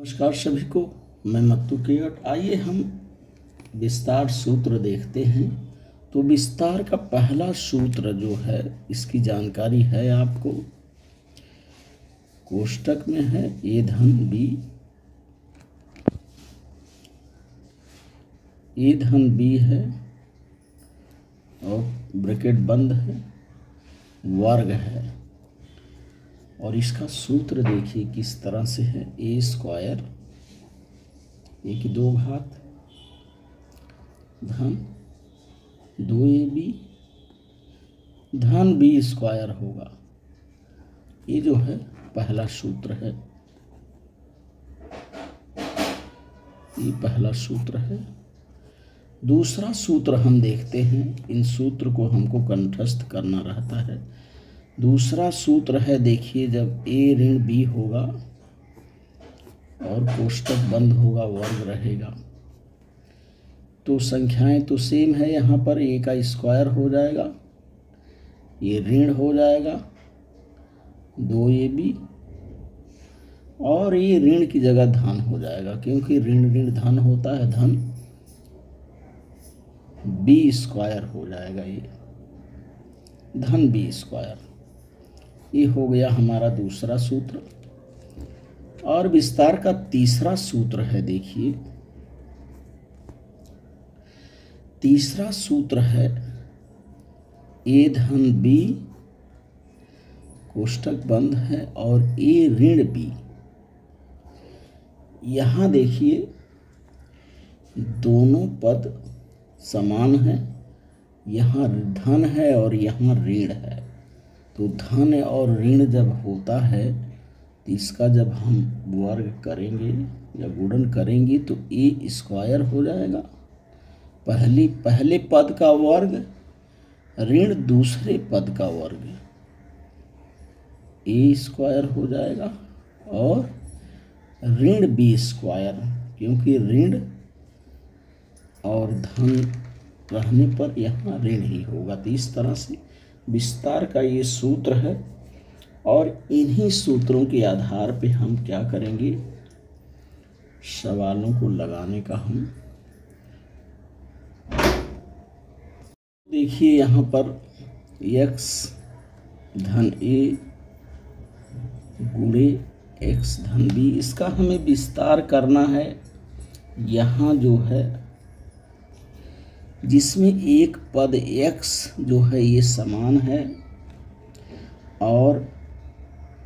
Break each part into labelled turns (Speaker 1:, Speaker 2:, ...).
Speaker 1: नमस्कार सभी को, मैं मत्तू केवट। आइए हम विस्तार सूत्र देखते हैं। तो विस्तार का पहला सूत्र जो है, इसकी जानकारी है आपको, कोष्टक में है ए धन बी, ए धन बी है और ब्रैकेट बंद है, वर्ग है। और इसका सूत्र देखिए किस तरह से है। ए स्क्वायर ए की 2 घात धन 2ab धन बी स्क्वायर होगा। ये जो है पहला सूत्र है, ये पहला सूत्र है। दूसरा सूत्र हम देखते हैं, इन सूत्र को हमको कंठस्थ करना रहता है। दूसरा सूत्र है, देखिए, जब ए ऋण बी होगा और कोष्टक बंद होगा, वर्ग रहेगा, तो संख्याएं तो सेम है। यहाँ पर ए का स्क्वायर हो जाएगा, ये ऋण हो जाएगा 2ab और ये ऋण की जगह धन हो जाएगा, क्योंकि ऋण ऋण धन होता है, धन बी स्क्वायर हो जाएगा, ये धन बी स्क्वायर। ये हो गया हमारा दूसरा सूत्र। और विस्तार का तीसरा सूत्र है, देखिए, तीसरा सूत्र है ए धन बी, कोष्टक बंद है, और ए ऋण बी। यहां देखिए दोनों पद समान है, यहाँ धन है और यहाँ ऋण है। तो धन और ऋण जब होता है तो इसका जब हम वर्ग करेंगे या गुणन करेंगे तो ए स्क्वायर हो जाएगा, पहले पद का वर्ग, ऋण दूसरे पद का वर्ग, ए स्क्वायर हो जाएगा, और ऋण बी स्क्वायर, क्योंकि ऋण और धन रहने पर यहाँ ऋण ही होगा। तो इस तरह से विस्तार का ये सूत्र है। और इन्हीं सूत्रों के आधार पे हम क्या करेंगे, सवालों को लगाने का हम देखिए, यहाँ पर x धन a गुणे x धन b, इसका हमें विस्तार करना है। यहाँ जो है, जिसमें एक पद x जो है ये समान है और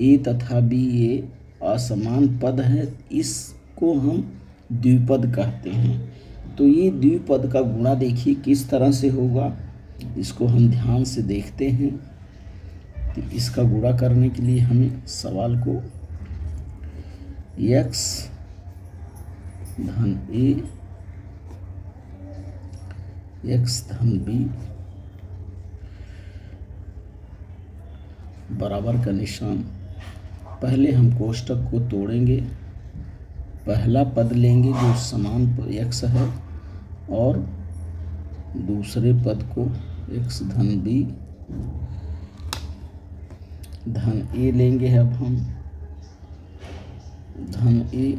Speaker 1: a तथा b ये असमान पद है, इसको हम द्विपद कहते हैं। तो ये द्विपद का गुणा देखिए किस तरह से होगा, इसको हम ध्यान से देखते हैं। तो इसका गुणा करने के लिए हमें सवाल को x धन a x धन b बराबर का निशान, पहले हम कोष्टक को तोड़ेंगे, पहला पद लेंगे जो समान x है और दूसरे पद को x धन b धन a लेंगे। अब हम धन a,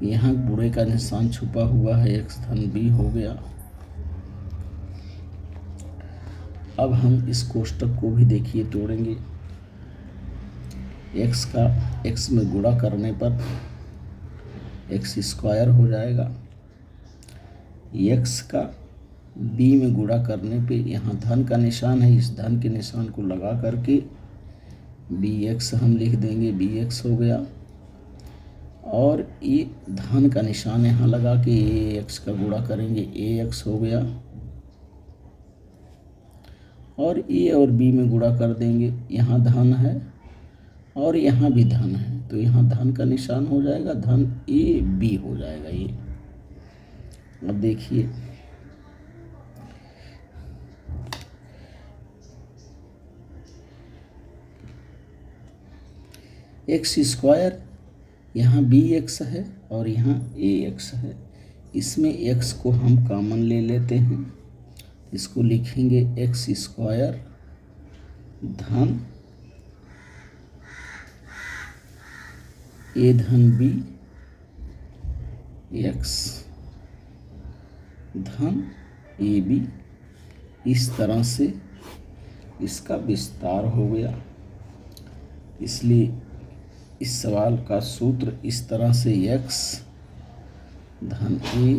Speaker 1: यहाँ बुरे का निशान छुपा हुआ है, x धन b हो गया। अब हम इस कोष्टक को भी देखिए तोड़ेंगे, x का x में गुणा करने पर x स्क्वायर हो जाएगा, x का b में गुणा करने पे यहाँ धन का निशान है, इस धन के निशान को लगा करके bx हम लिख देंगे, bx हो गया। और ये धन का निशान यहाँ लगा के ax का गुणा करेंगे, ax हो गया। और a और b में गुणा कर देंगे, यहाँ धन है और यहाँ भी धन है, तो यहाँ धन का निशान हो जाएगा, धन a b हो जाएगा ये। अब देखिए, x स्क्वायर, यहाँ bx है और यहाँ ax है, इसमें x को हम कॉमन ले लेते हैं, इसको लिखेंगे x स्क्वायर धन ए धन बी एक्स धन ए बी, इस तरह से इसका विस्तार हो गया। इसलिए इस सवाल का सूत्र इस तरह से एक्स धन ए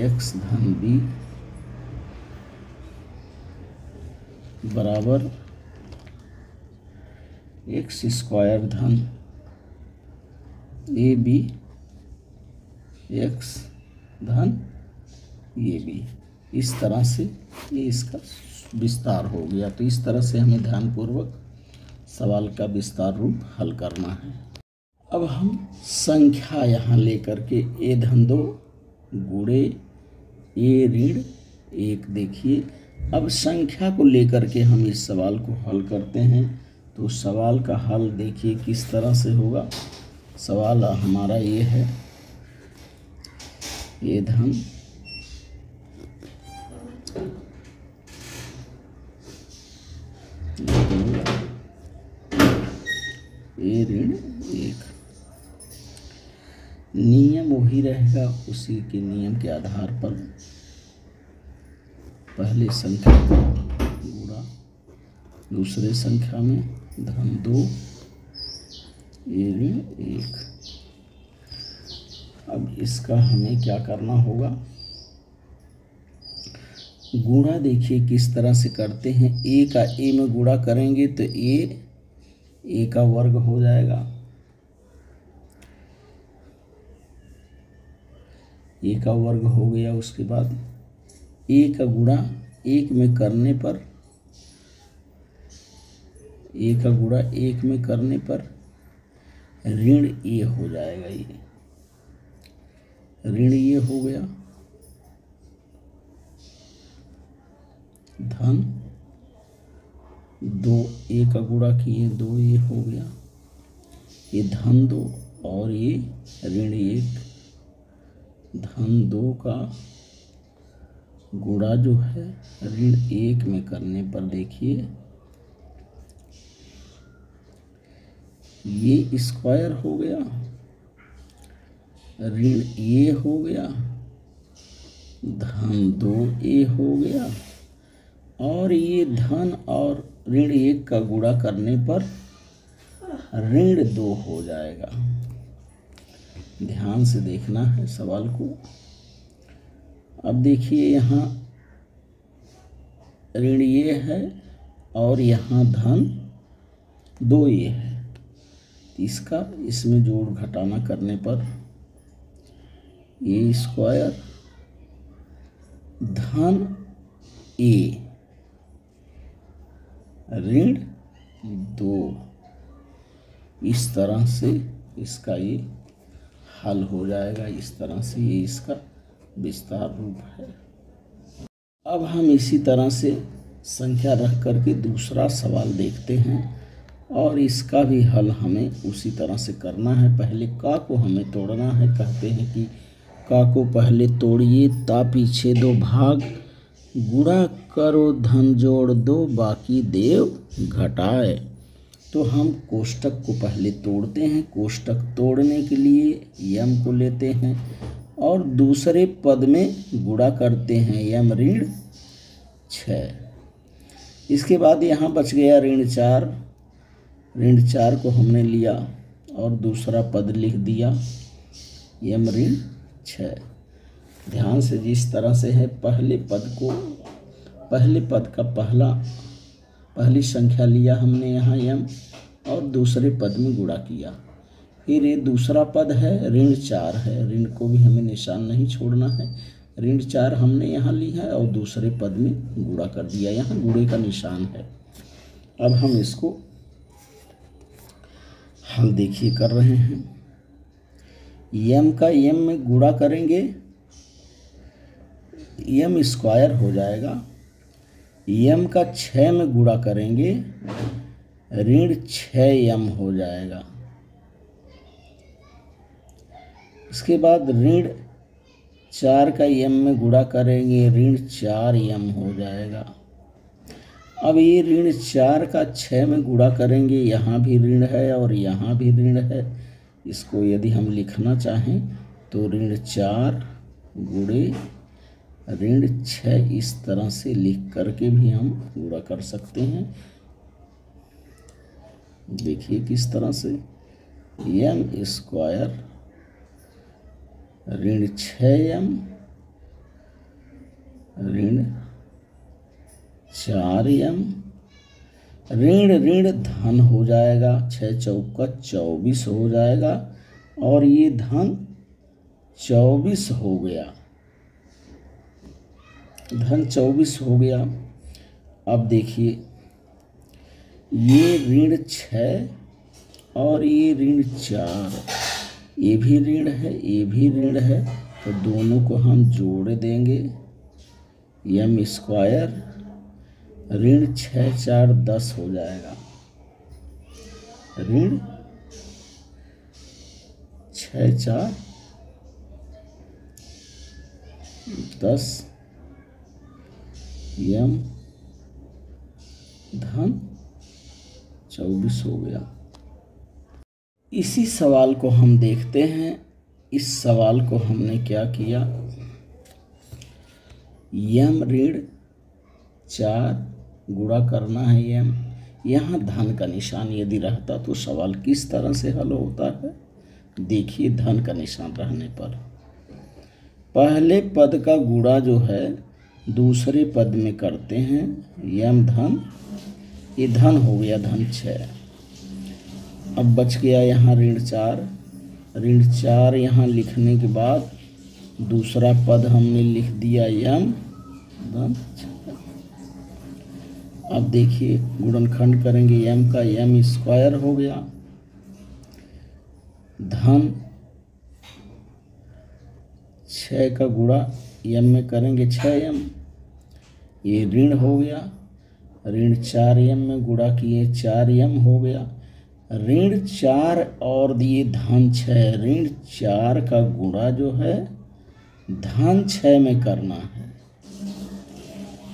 Speaker 1: एक्स धन बी बराबर एक्स स्क्वायर धन ए बी एक्स धन ए बी, इस तरह से ये इसका विस्तार हो गया। तो इस तरह से हमें ध्यानपूर्वक सवाल का विस्तार रूप हल करना है। अब हम संख्या यहाँ लेकर के ए धन 2 गुणे ए ऋण 1, देखिए अब संख्या को लेकर के हम इस सवाल को हल करते हैं। तो सवाल का हल देखिए किस तरह से होगा। सवाल हमारा ये है, ए धन ए ऋण 1, नियम वही रहेगा, उसी के नियम के आधार पर पहले संख्या का गुणा दूसरे संख्या में धन 2 ए ऋण 1। अब इसका हमें क्या करना होगा, गुणा देखिए किस तरह से करते हैं। ए का ए में गुणा करेंगे तो ए का वर्ग हो जाएगा, ए का वर्ग हो गया। उसके बाद ए का गुणा 1 में करने पर, ए का गुणा 1 में करने पर ऋण ए हो जाएगा, ये ऋण ये हो गया धन 2, ए का गुणा किए 2 ये हो गया, ये धन 2 और ये ऋण 1, धन 2 का गुणा जो है ऋण 1 में करने पर देखिए ये स्क्वायर हो गया, ऋण ए हो गया, धन 2 ए हो गया और ये धन और ऋण 1 का गुणा करने पर ऋण 2 हो जाएगा। ध्यान से देखना है सवाल को। अब देखिए यहाँ ऋण ये है और यहाँ धन 2 ये है, इसका इसमें जोड़ घटाना करने पर ए स्क्वायर धन ए ऋण 2, इस तरह से इसका ये हल हो जाएगा। इस तरह से ये इसका विस्तार रूप है। अब हम इसी तरह से संख्या रख करके दूसरा सवाल देखते हैं और इसका भी हल हमें उसी तरह से करना है। पहले का को हमें तोड़ना है। कहते हैं कि का को पहले तोड़िए ता पीछे 2 भाग, गुणा करो धन जोड़ 2 बाकी देव घटाए। तो हम कोष्टक को पहले तोड़ते हैं। कोष्टक तोड़ने के लिए यम को लेते हैं और दूसरे पद में गुणा करते हैं, यम ऋण 6। इसके बाद यहाँ बच गया ऋण 4। ऋण 4 को हमने लिया और दूसरा पद लिख दिया यम ऋण 6। ध्यान से जिस तरह से है, पहले पद का पहली संख्या लिया हमने यहाँ यम और दूसरे पद में गुणा किया। फिर ये दूसरा पद है ऋण 4 है, ऋण को भी हमें निशान नहीं छोड़ना है। ऋण 4 हमने यहाँ ली है और दूसरे पद में गुणा कर दिया, यहाँ गुणे का निशान है। अब हम इसको हल देखिए कर रहे हैं। यम का यम में गुणा करेंगे, यम स्क्वायर हो जाएगा। यम का 6 में गुणा करेंगे, ऋण 6 यम हो जाएगा। इसके बाद ऋण 4 का यम में गुणा करेंगे, ऋण 4 यम हो जाएगा। अब ये ऋण 4 का 6 में गुणा करेंगे, यहाँ भी ऋण है और यहाँ भी ऋण है। इसको यदि हम लिखना चाहें तो ऋण 4 गुणे ऋण 6 इस तरह से लिख करके भी हम गुणा कर सकते हैं। देखिए किस तरह से, एम स्क्वायर ऋण 6m ऋण 4m, ऋण ऋण धन हो जाएगा, 6 चौका 24 हो जाएगा और ये धन 24 हो गया, धन 24 हो गया। अब देखिए ये ऋण 6 और ये ऋण 4, ये भी ऋण है, ये भी ऋण है, तो दोनों को हम जोड़ देंगे। एम स्क्वायर ऋण 6 4 10 हो जाएगा, ऋण 6 4 10 एम धन 24 हो गया। इसी सवाल को हम देखते हैं। इस सवाल को हमने क्या किया, यम ऋण 4 गुणा करना है यम, यहाँ धन का निशान यदि रहता तो सवाल किस तरह से हल होता है। देखिए धन का निशान रहने पर पहले पद का गुणा जो है दूसरे पद में करते हैं, यम धन, ये धन हो गया धन 6। अब बच गया यहाँ ऋण 4, ऋण 4 यहाँ लिखने के बाद दूसरा पद हमने लिख दिया यम धन 6। अब देखिए गुणनखंड करेंगे यम का, यम स्क्वायर हो गया धन 6 का गुणा यम में करेंगे 6m, ये ऋण हो गया, ऋण 4m में गुणा किए 4m हो गया, ऋण 4 और दिए धन 6, ऋण 4 का गुणा जो है धन 6 में करना है।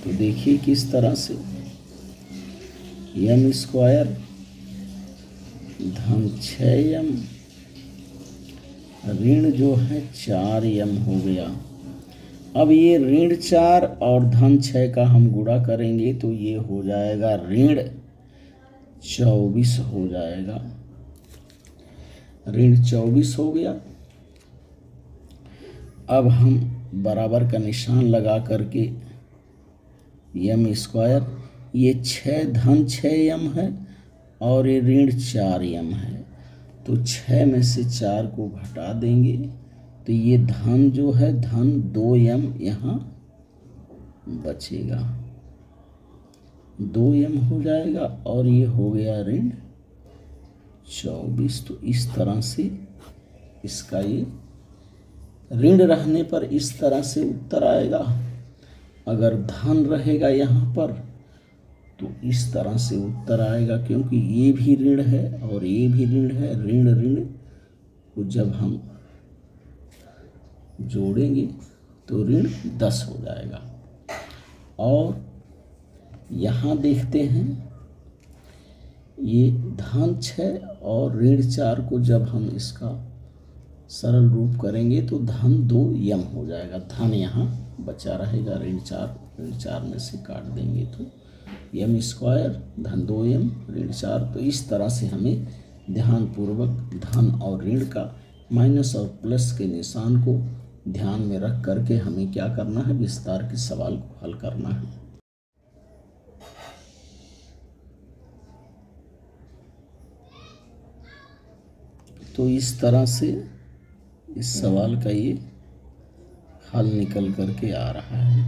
Speaker 1: तो देखिए किस तरह से, एम स्क्वायर धन 6m ऋण जो है 4m हो गया। अब ये ऋण 4 और धन 6 का हम गुणा करेंगे तो ये हो जाएगा ऋण 24 हो जाएगा, ऋण 24 हो गया। अब हम बराबर का निशान लगा करके एम स्क्वायर, ये 6 धन 6m है और ये ऋण 4m है, तो 6 में से 4 को घटा देंगे तो ये धन जो है धन 2m यहाँ बचेगा, 2m हो जाएगा और ये हो गया ऋण 24। तो इस तरह से इसका ये ऋण रहने पर इस तरह से उत्तर आएगा। अगर धन रहेगा यहाँ पर तो इस तरह से उत्तर आएगा, क्योंकि ये भी ऋण है और ये भी ऋण है, ऋण ऋण को जब हम जोड़ेंगे तो ऋण 10 हो जाएगा। और यहाँ देखते हैं ये धन 6 और ऋण 4 को जब हम इसका सरल रूप करेंगे तो धन 2m हो जाएगा, धन यहाँ बचा रहेगा, ऋण 4 में से काट देंगे तो एम स्क्वायर धन 2m ऋण 4। तो इस तरह से हमें ध्यानपूर्वक धन और ऋण का माइनस और प्लस के निशान को ध्यान में रख करके हमें क्या करना है, विस्तार के सवाल को हल करना है। तो इस तरह से इस सवाल का ये हल निकल करके आ रहा है।